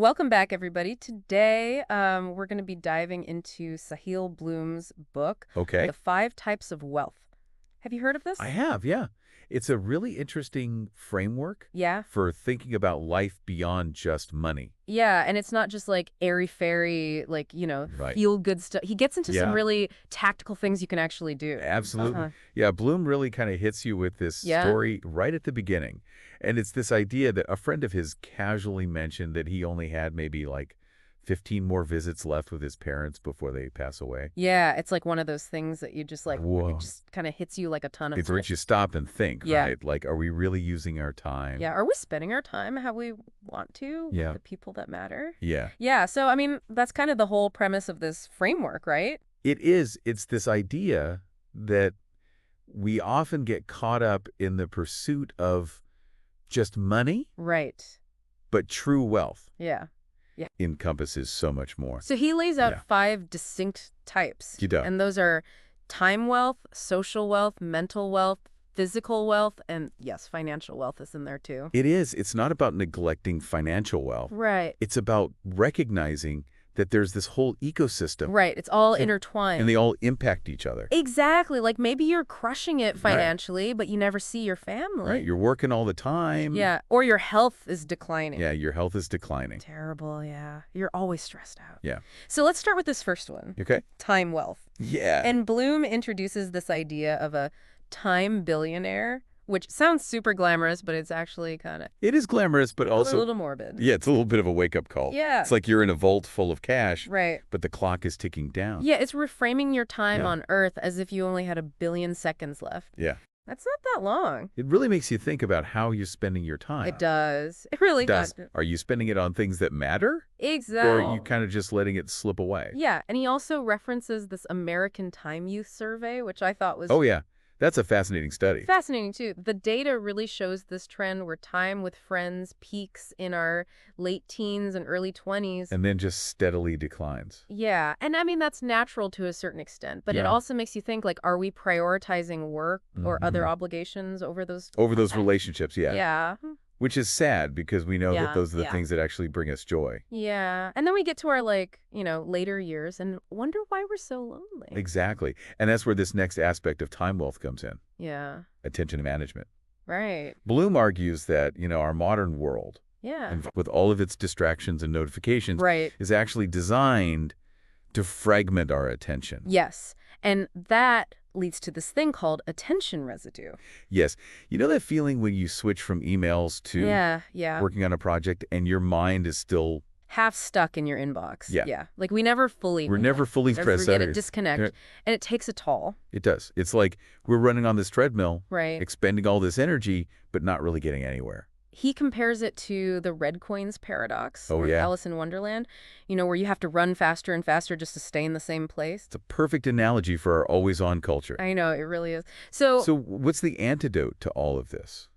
Welcome back, everybody. Today, we're going to be diving into Sahil Bloom's book, Okay. The Five Types of Wealth. Have you heard of I this? have, yeah. It's a really interesting framework Yeah. for thinking about life beyond just money. Yeah, and it's not just like airy-fairy, Right. feel-good stuff. He gets into some Yeah, really tactical things you can actually do. absolutely. Uh-huh. Yeah, Bloom really kind of hits you with this Yeah. story right at the beginning. And it's this idea that a friend of his casually mentioned that he only had maybe like 15 more visits left with his parents before they pass away. Yeah, it's like one of those things that you just it Whoa. just kind of hits you like a ton of It makes you bricks. stop and think, Yeah. right? Like, are we really using our time? Yeah. Are we spending our time how we want to with Yeah. the people that matter? Yeah. Yeah, so I mean, that's kind of the whole premise of this framework, right? It is. It's this idea that we often get caught up in the pursuit of just money, Right. but true wealth Yeah. Yeah. encompasses so much more. So he lays out Yeah. 5 distinct types, He does. and those are time wealth, social wealth, mental wealth, physical wealth, and yes, financial wealth is in there too. It is. It's not about neglecting financial wealth. Right. It's about recognizing that there's this whole ecosystem Right. It's all and intertwined. they all impact each other. Exactly. Like maybe you're crushing it financially, but you never see your family. Right? You're working all the time. Yeah. Or your health is declining. Yeah, your health is declining. Terrible. Yeah. You're always stressed out. Yeah. So let's start with this first one. Okay? Time wealth. Yeah. And Bloom introduces this idea of a time billionaire, which sounds super glamorous, but it's actually kind of It is glamorous, but a also, little morbid. yeah, it's a little bit of a wake-up call. Yeah. It's like you're in a vault full of cash, Right. but the clock is ticking down. Yeah, it's reframing your time Yeah. on Earth as if you only had 1 billion seconds left. Yeah. That's not that long. It really makes you think about how you're spending your time. It does. It really does. Are you spending it on things that matter? Exactly. Or are you kind of just letting it slip away? Yeah, and he also references this American Time Youth Survey, which I thought was Oh, yeah. That's a fascinating study. fascinating too. The data really shows this trend where time with friends peaks in our late teens and early 20s. And then just steadily declines. Yeah, and I mean, that's natural to a certain extent, but it Yeah. also makes you think, like, are we prioritizing work or other Mhm. obligations over those? Over those relationships, yeah. Yeah. Which is sad because we know Yeah, that those are the yeah. things that actually bring us joy. Yeah. And then we get to our, later years and wonder why we're so lonely. Exactly. And that's where this next aspect of time wealth comes in. Yeah. Attention management. Right. Bloom argues that, our modern world, Yeah. and with all of its distractions and notifications, Right. is actually designed to fragment our attention. Yes. And that leads to this thing called attention residue. Yes. You know that feeling when you switch from emails to Yeah. working on a project and your mind is still, Half stuck in your inbox. Yeah. Yeah. Like we never fully. we're never fully Never get a present. disconnect. And it takes a toll. It does. It's like we're running on this treadmill, Right. expending all this energy, but not really getting anywhere. He compares it to the red coins paradox. Oh, or yeah. Alice in Wonderland, where you have to run faster and faster just to stay in the same place. It's a perfect analogy for our always-on culture. I know, it really is. So, So what's the antidote to all of this?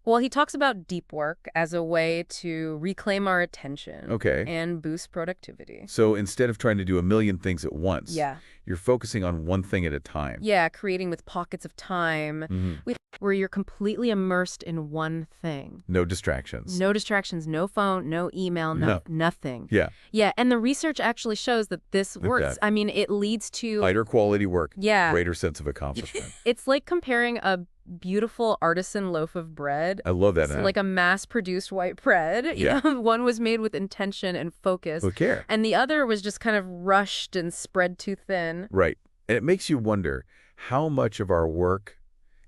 well, he talks about deep work as a way to reclaim our attention Okay. and boost productivity. So instead of trying to do a million things at once, Yeah. you're focusing on one thing at a time. Yeah, creating with pockets of time Mhm. where you're completely immersed in one thing. No distractions. No distractions, no phone, no email, No. nothing. Yeah. Yeah, and the research actually shows that this works. that. I mean, it leads to Lighter quality work. Yeah. Greater sense of accomplishment. It's like comparing a beautiful artisan loaf of bread. I love that. So like a mass-produced white bread. Yeah. One was made with intention and focus, Who care? and the other was just kind of rushed and spread too thin. Right. And it makes you wonder how much of our work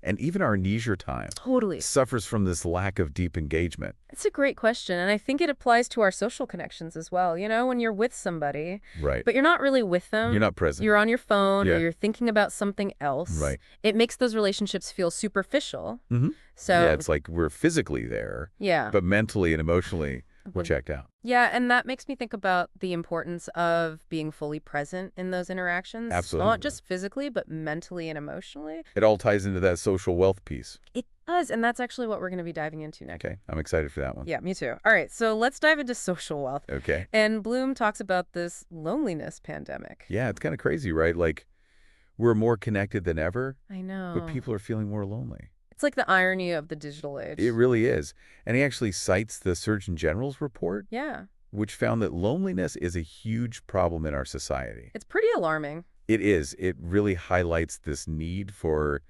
and even our leisure time Totally. suffers from this lack of deep engagement. It's a great question, and I think it applies to our social connections as well. When you're with somebody, Right. but you're not really with them. You're not present. You're on your phone Yeah. or you're thinking about something else. Right. It makes those relationships feel superficial. Mhm. So Yeah, it's like we're physically there, yeah. but mentally and emotionally, we're checked out. Yeah, and that makes me think about the importance of being fully present in those interactions. Absolutely. Not just physically, but mentally and emotionally. It all ties into that social wealth piece. It does, and that's actually what we're going to be diving into next. Okay, I'm excited for that one. Yeah, me too. All right, so let's dive into social wealth. Okay. And Bloom talks about this loneliness pandemic. Yeah, it's kind of crazy, right? Like, we're more connected than ever, I know. but people are feeling more lonely. It's like the irony of the digital age. It really is. And he actually cites the Surgeon General's report Yeah. which found that loneliness is a huge problem in our society. It's pretty alarming. It is. It really highlights this need for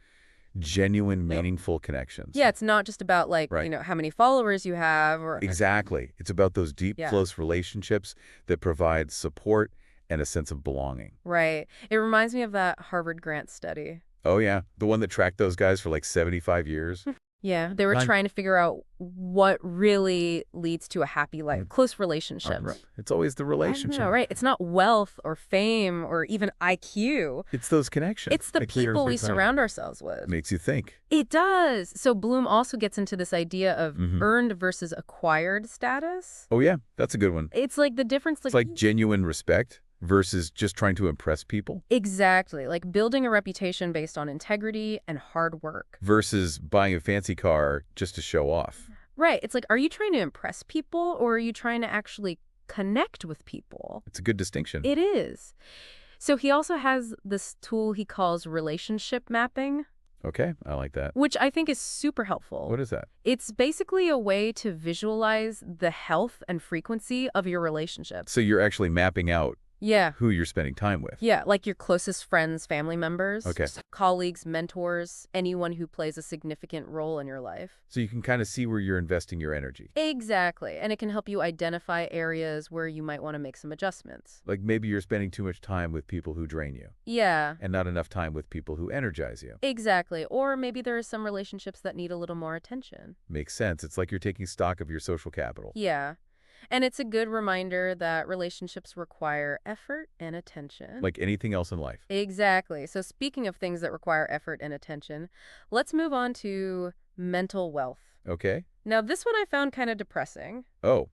genuine, meaningful connections. Yeah, it's not just about like, Right. how many followers you have or Exactly. It's about those deep, Yeah. close relationships that provide support and a sense of belonging. Right. It reminds me of that Harvard Grant study. Oh, yeah. The one that tracked those guys for like 75 years. Yeah, they were Nine- trying to figure out what really leads to a happy life, close relationships. It's always the I relationship. know, right? It's not wealth or fame or even IQ. It's those connections. It's the people we surround ourselves with. Makes you think. It does. So Bloom also gets into this idea of earned versus acquired status. Oh, yeah. That's a good one. It's like the difference. It's like genuine respect versus just trying to impress people Exactly. Like building a reputation based on integrity and hard work. versus buying a fancy car just to show off. Right. It's like, are you trying to impress people or are you trying to actually connect with people? It's a good distinction. It is. So he also has this tool he calls relationship mapping, Okay, I like that. which I think is super helpful. What is that? It's basically a way to visualize the health and frequency of your relationships. So you're actually mapping out Yeah. who you're spending time with. Yeah, like your closest friends, family members, Okay. colleagues, mentors, anyone who plays a significant role in your life. So you can kind of see where you're investing your energy. Exactly. And it can help you identify areas where you might want to make some adjustments. Like maybe you're spending too much time with people who drain you Yeah. and not enough time with people who energize you. Exactly. Or maybe there are some relationships that need a little more attention. Makes sense. It's like you're taking stock of your social capital. Yeah. And it's a good reminder that relationships require effort and attention. Like anything else in life. Exactly. So speaking of things that require effort and attention, let's move on to mental wealth. Okay. Now, this one I found kind of depressing. Oh,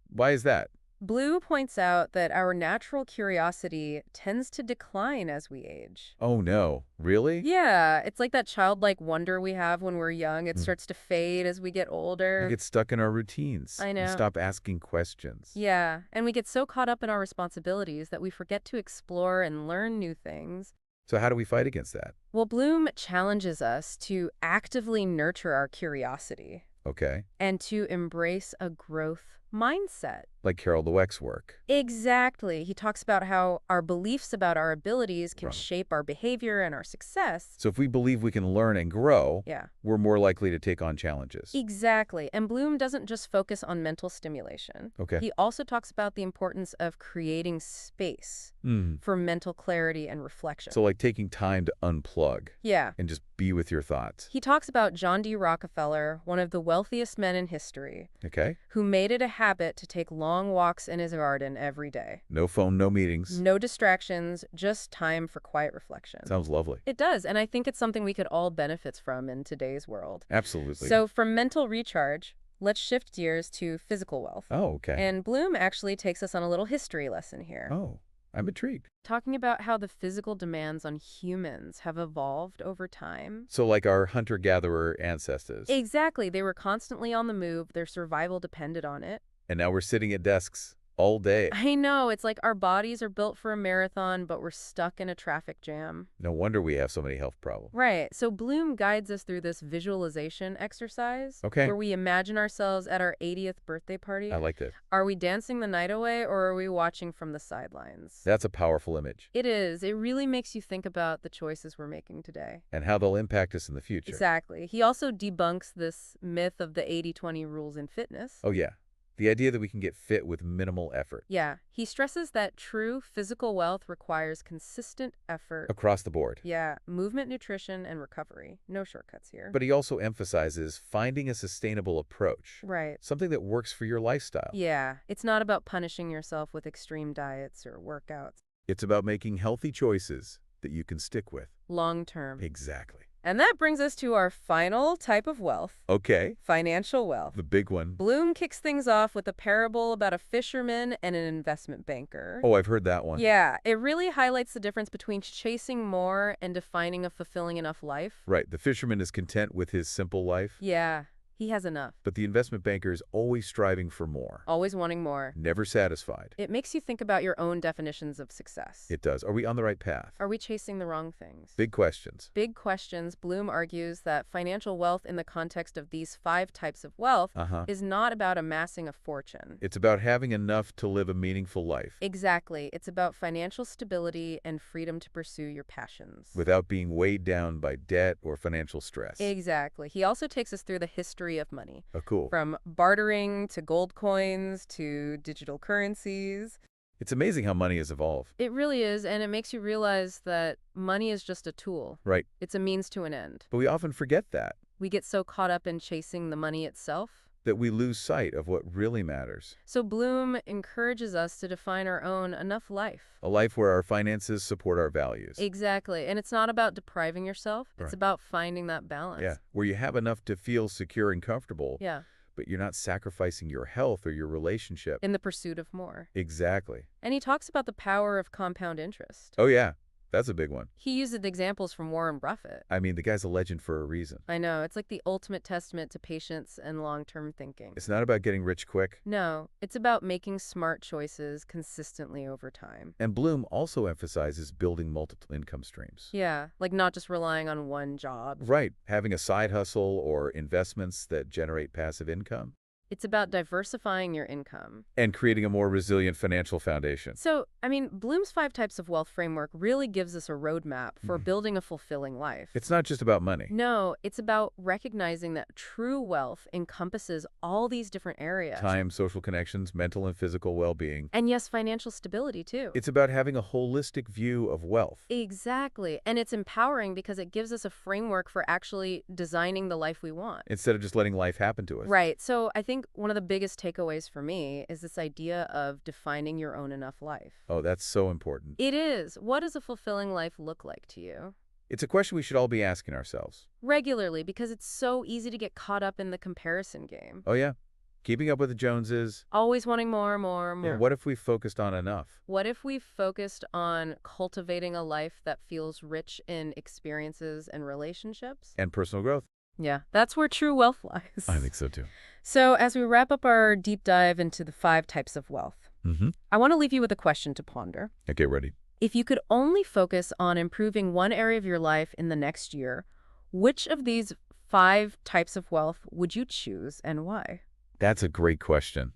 why is that? Blue points out that our natural curiosity tends to decline as we age. Oh, no. Really? Yeah, it's like that childlike wonder we have when we're young. It starts to fade as we get older. We get stuck in our routines. I know. And stop asking questions. Yeah, and we get so caught up in our responsibilities that we forget to explore and learn new things. So how do we fight against that? Well, Bloom challenges us to actively nurture our curiosity Okay. and to embrace a growth mindset. Like Carol Dweck's work. Exactly. He talks about how our beliefs about our abilities can Right. shape our behavior and our success. So if we believe we can learn and grow, Yeah, we're more likely to take on challenges. exactly. And Bloom doesn't just focus on mental stimulation. Okay. He also talks about the importance of creating space for mental clarity and reflection. So like taking time to unplug Yeah. and just be with your thoughts. He talks about John D. Rockefeller, one of the wealthiest men in history, Okay? who made it a habit to take long walks in his garden every day. No phone, no meetings. No distractions, just time for quiet reflection. Sounds lovely. It does, and I think it's something we could all benefit from in today's world. Absolutely. So from mental recharge, let's shift gears to physical wealth. Oh, okay. And Bloom actually takes us on a little history lesson here, Oh, I'm intrigued. talking about how the physical demands on humans have evolved over time. So like our hunter-gatherer ancestors. Exactly. They were constantly on the move. Their survival depended on it. And now we're sitting at desks all day. I know. It's like our bodies are built for a marathon, but we're stuck in a traffic jam. No wonder we have so many health problems. Right. So Bloom guides us through this visualization exercise. Okay. Where we imagine ourselves at our 80th birthday party. I like that. Are we dancing the night away or are we watching from the sidelines? That's a powerful image. It is. It really makes you think about the choices we're making today. And how they'll impact us in the future. Exactly. He also debunks this myth of the 80-20 rules in fitness. Oh, yeah. The idea that we can get fit with minimal effort. Yeah. He stresses that true physical wealth requires consistent effort. Across the board. Yeah. Movement, nutrition, and recovery. No shortcuts here. But he also emphasizes finding a sustainable approach. Right. Something that works for your lifestyle. Yeah. It's not about punishing yourself with extreme diets or workouts. It's about making healthy choices that you can stick with. Long term. Exactly. And that brings us to our final type of wealth. Okay. Financial wealth. The big one. Bloom kicks things off with a parable about a fisherman and an investment banker. Oh, I've heard that one. Yeah, it really highlights the difference between chasing more and defining a fulfilling enough life. Right. The fisherman is content with his simple life. Yeah. He has enough. But the investment banker is always striving for more, Always wanting more. never satisfied. It makes you think about your own definitions of success. It does. Are we on the right path? Are we chasing the wrong things? Big questions. Big questions. Bloom argues that financial wealth in the context of these 5 types of wealth Uh-huh. is not about amassing a fortune. It's about having enough to live a meaningful life Exactly. It's about financial stability and freedom to pursue your passions. without being weighed down by debt or financial stress. Exactly. He also takes us through the history of money, Oh, cool. from bartering to gold coins to digital currencies. It's amazing how money has evolved. It really is, and it makes you realize that money is just a tool. Right. It's a means to an end. But we often forget that We get so caught up in chasing the money itself. we lose sight of what really matters. So Bloom encourages us to define our own enough life. A life where our finances support our values. Exactly. And it's not about depriving yourself. It's Right. about finding that balance. Yeah, where you have enough to feel secure and comfortable, Yeah. but you're not sacrificing your health or your relationship. In the pursuit of more. Exactly. And he talks about the power of compound interest. Oh, yeah. That's a big one. He uses examples from Warren Buffett. I mean, the guy's a legend for a reason. I know. It's like the ultimate testament to patience and long-term thinking. It's not about getting rich quick. No, it's about making smart choices consistently over time. And Bloom also emphasizes building multiple income streams. Yeah, like not just relying on one job. Right. Having a side hustle or investments that generate passive income. It's about diversifying your income. And creating a more resilient financial foundation. So, Bloom's 5 types of wealth framework really gives us a roadmap for building a fulfilling life. It's not just about money. No, it's about recognizing that true wealth encompasses all these different areas. Time, social connections, mental and physical well-being. And yes, financial stability too. It's about having a holistic view of wealth. Exactly. And it's empowering because it gives us a framework for actually designing the life we want. Instead of just letting life happen to us. Right. So I think one of the biggest takeaways for me is this idea of defining your own enough life. Oh, that's so important. It is. What does a fulfilling life look like to you? It's a question we should all be asking ourselves. Regularly, because it's so easy to get caught up in the comparison game. Oh, yeah. Keeping up with the Joneses. Always wanting more, more, more. Yeah, what if we focused on enough? What if we focused on cultivating a life that feels rich in experiences and relationships? And personal growth. Yeah, that's where true wealth lies. I think so too. So as we wrap up our deep dive into the 5 types of wealth, Mm-hmm. I want to leave you with a question to ponder. Okay, ready. If you could only focus on improving one area of your life in the next year, which of these 5 types of wealth would you choose and why? That's a great question.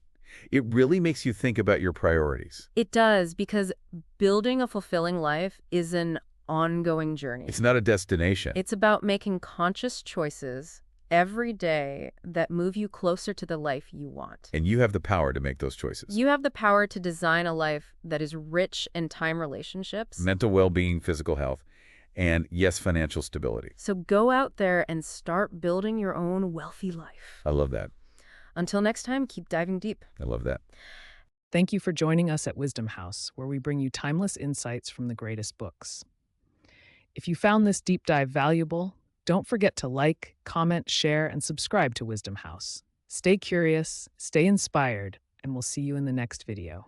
It really makes you think about your priorities. It does, because building a fulfilling life is an ongoing journey. It's not a destination. It's about making conscious choices every day that move you closer to the life you want. And you have the power to make those choices. You have the power to design a life that is rich in time relationships. Mental well-being, physical health, and yes, financial stability. So go out there and start building your own wealthy life. I love that. Until next time, keep diving deep. I love that. Thank you for joining us at Wisdom House, where we bring you timeless insights from the greatest books. If you found this deep dive valuable, don't forget to like, comment, share, and subscribe to Wisdom House. Stay curious, stay inspired, and we'll see you in the next video.